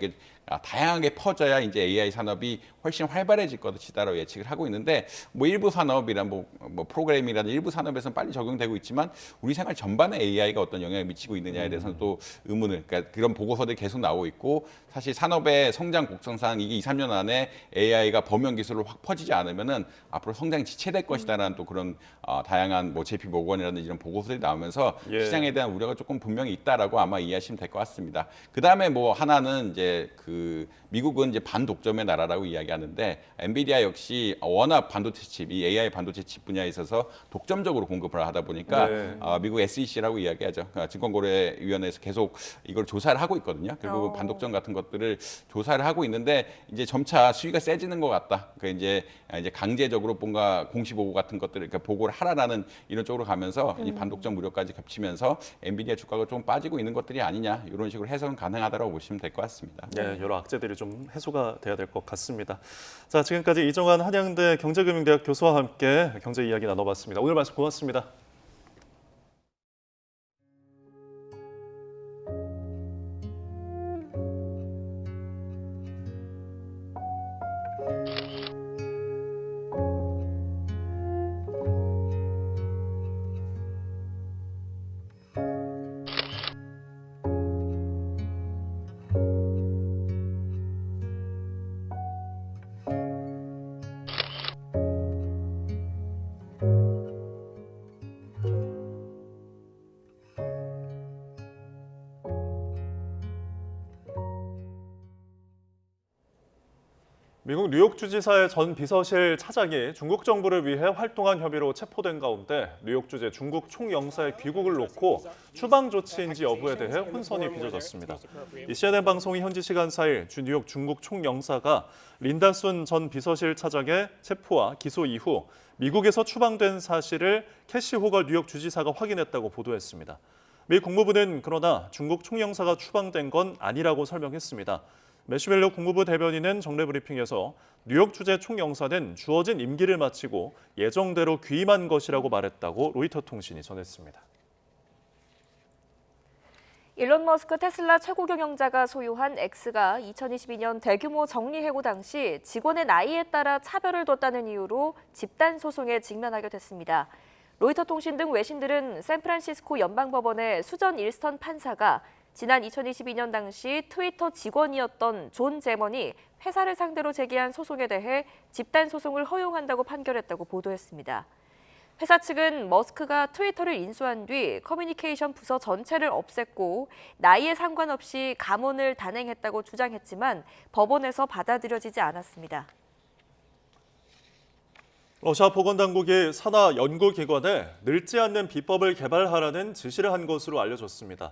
다양하게 퍼져야 이제 AI 산업이 훨씬 활발해질 것이다라고 예측을 하고 있는데 일부 산업이란 프로그래밍이라든 일부 산업에서는 빨리 적용되고 있지만 우리 생활 전반에 AI가 어떤 영향을 미치고 있느냐에 대해서는 또 의문을 그러니까 그런 보고서들이 계속 나오고 있고 사실 산업의 성장 곡선상 이게 2, 3년 안에 AI가 범용 기술로 확 퍼지지 않으면은 앞으로 성장이 지체될 것이다라는 또 그런 다양한 JP 모건이라든지 이런 보고서들이 나오면서 시장에 대한 우려가 조금 분명히 있다라고 아마 이해하시면 될 것 같습니다. 그다음에 하나는 이제 미국은 이제 반독점의 나라라고 이야기하는데 엔비디아 역시 워낙 반도체 칩, 이 AI 반도체 칩 분야에 있어서 독점적으로 공급을 하다 보니까 미국 SEC라고 이야기하죠. 증권거래위원회에서 계속 이걸 조사를 하고 있거든요. 결국 반독점 같은 것들을 조사를 하고 있는데 이제 점차 수위가 세지는 것 같다. 이제 강제적으로 뭔가 공시보고 같은 것들을 보고를 하라라는 이런 쪽으로 가면서 이 반독점 우려까지 겹치면서 엔비디아 주가가 좀 빠지고 있는 것들이 아니냐 이런 식으로 해석은 가능하다고 보시면 될 것 같습니다. 네, 여러 악재들이 좀 해소가 돼야 될 것 같습니다. 자, 지금까지 이정환 한양대 경제금융대학 교수와 함께 경제 이야기 나눠봤습니다. 오늘 말씀 고맙습니다. 미국 뉴욕 주지사의 전 비서실 차장이 중국 정부를 위해 활동한 혐의로 체포된 가운데 뉴욕 주재 중국 총영사의 귀국을 놓고 추방 조치인지 여부에 대해 혼선이 빚어졌습니다. 이 CNN 방송이 현지 시간 4일 주 뉴욕 중국 총영사가 린다순 전 비서실 차장의 체포와 기소 이후 미국에서 추방된 사실을 캐시 호걸 뉴욕 주지사가 확인했다고 보도했습니다. 미 국무부는 그러나 중국 총영사가 추방된 건 아니라고 설명했습니다. 매슈멜로 국무부 대변인은 정례 브리핑에서 뉴욕 주재 총영사는 주어진 임기를 마치고 예정대로 귀임한 것이라고 말했다고 로이터 통신이 전했습니다. 일론 머스크 테슬라 최고 경영자가 소유한 X가 2022년 대규모 정리해고 당시 직원의 나이에 따라 차별을 뒀다는 이유로 집단 소송에 직면하게 됐습니다. 로이터 통신 등 외신들은 샌프란시스코 연방법원의 수전 일스턴 판사가 지난 2022년 당시 트위터 직원이었던 존 제먼이 회사를 상대로 제기한 소송에 대해 집단 소송을 허용한다고 판결했다고 보도했습니다. 회사 측은 머스크가 트위터를 인수한 뒤 커뮤니케이션 부서 전체를 없앴고 나이에 상관없이 감원을 단행했다고 주장했지만 법원에서 받아들여지지 않았습니다. 러시아 보건당국이 산하 연구기관에 늙지 않는 비법을 개발하라는 지시를 한 것으로 알려졌습니다.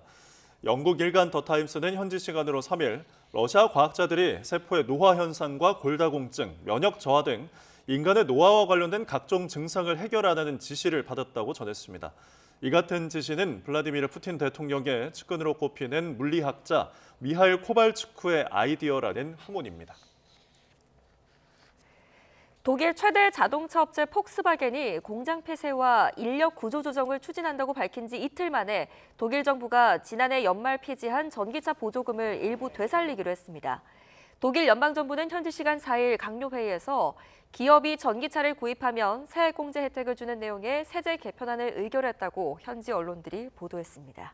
영국 일간 더 타임스는 현지 시간으로 3일 러시아 과학자들이 세포의 노화 현상과 골다공증, 면역 저하 등 인간의 노화와 관련된 각종 증상을 해결하라는 지시를 받았다고 전했습니다. 이 같은 지시는 블라디미르 푸틴 대통령의 측근으로 꼽히는 물리학자 미하일 코발츠쿠의 아이디어라는 후문입니다. 독일 최대 자동차 업체 폭스바겐이 공장 폐쇄와 인력 구조 조정을 추진한다고 밝힌 지 이틀 만에 독일 정부가 지난해 연말 폐지한 전기차 보조금을 일부 되살리기로 했습니다. 독일 연방정부는 현지 시간 4일 강요회의에서 기업이 전기차를 구입하면 세액공제 혜택을 주는 내용의 세제 개편안을 의결했다고 현지 언론들이 보도했습니다.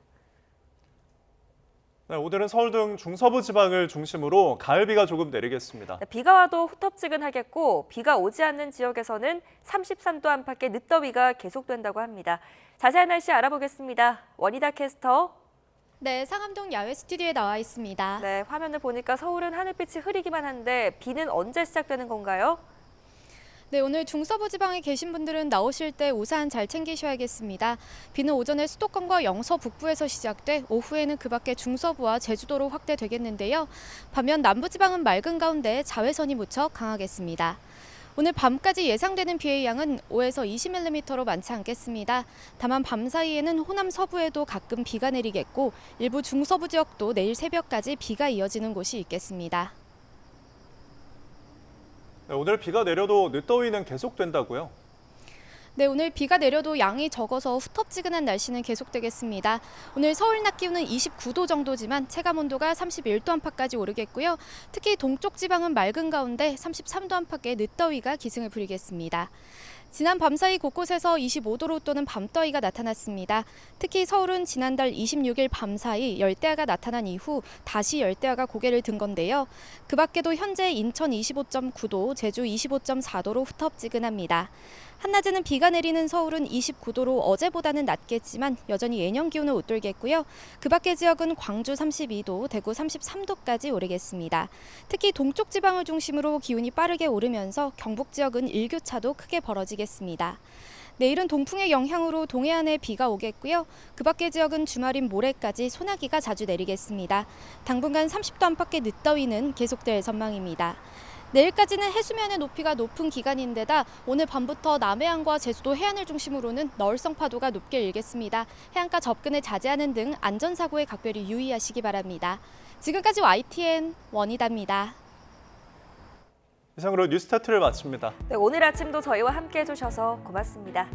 네, 오늘은 서울 등 중서부 지방을 중심으로 가을비가 조금 내리겠습니다. 비가 와도 후텁지근하겠고 비가 오지 않는 지역에서는 33도 안팎의 늦더위가 계속된다고 합니다. 자세한 날씨 알아보겠습니다. 원희다 캐스터. 네, 상암동 야외 스튜디오에 나와 있습니다. 네, 화면을 보니까 서울은 하늘빛이 흐리기만 한데 비는 언제 시작되는 건가요? 네, 오늘 중서부 지방에 계신 분들은 나오실 때 우산 잘 챙기셔야겠습니다. 비는 오전에 수도권과 영서 북부에서 시작돼 오후에는 그 밖에 중서부와 제주도로 확대되겠는데요. 반면 남부지방은 맑은 가운데 자외선이 무척 강하겠습니다. 오늘 밤까지 예상되는 비의 양은 5에서 20mm로 많지 않겠습니다. 다만 밤 사이에는 호남 서부에도 가끔 비가 내리겠고 일부 중서부 지역도 내일 새벽까지 비가 이어지는 곳이 있겠습니다. 네, 오늘 비가 내려도 늦더위는 계속된다고요? 네, 오늘 비가 내려도 양이 적어서 후텁지근한 날씨는 계속되겠습니다. 오늘 서울 낮 기온은 29도 정도지만 체감온도가 31도 안팎까지 오르겠고요. 특히 동쪽 지방은 맑은 가운데 33도 안팎의 늦더위가 기승을 부리겠습니다. 지난 밤사이 곳곳에서 25도로 또는 밤더위가 나타났습니다. 특히 서울은 지난달 26일 밤사이 열대야가 나타난 이후 다시 열대야가 고개를 든 건데요. 그 밖에도 현재 인천 25.9도, 제주 25.4도로 후텁지근합니다. 한낮에는 비가 내리는 서울은 29도로 어제보다는 낮겠지만 여전히 예년 기온을 웃돌겠고요. 그 밖의 지역은 광주 32도, 대구 33도까지 오르겠습니다. 특히 동쪽 지방을 중심으로 기온이 빠르게 오르면서 경북 지역은 일교차도 크게 벌어지겠습니다. 내일은 동풍의 영향으로 동해안에 비가 오겠고요. 그 밖의 지역은 주말인 모레까지 소나기가 자주 내리겠습니다. 당분간 30도 안팎의 늦더위는 계속될 전망입니다. 내일까지는 해수면의 높이가 높은 기간인데다 오늘 밤부터 남해안과 제주도 해안을 중심으로는 너울성 파도가 높게 일겠습니다. 해안가 접근을 자제하는 등 안전사고에 각별히 유의하시기 바랍니다. 지금까지 YTN 원희다입니다. 이상으로 뉴스타트를 마칩니다. 네, 오늘 아침도 저희와 함께 해주셔서 고맙습니다.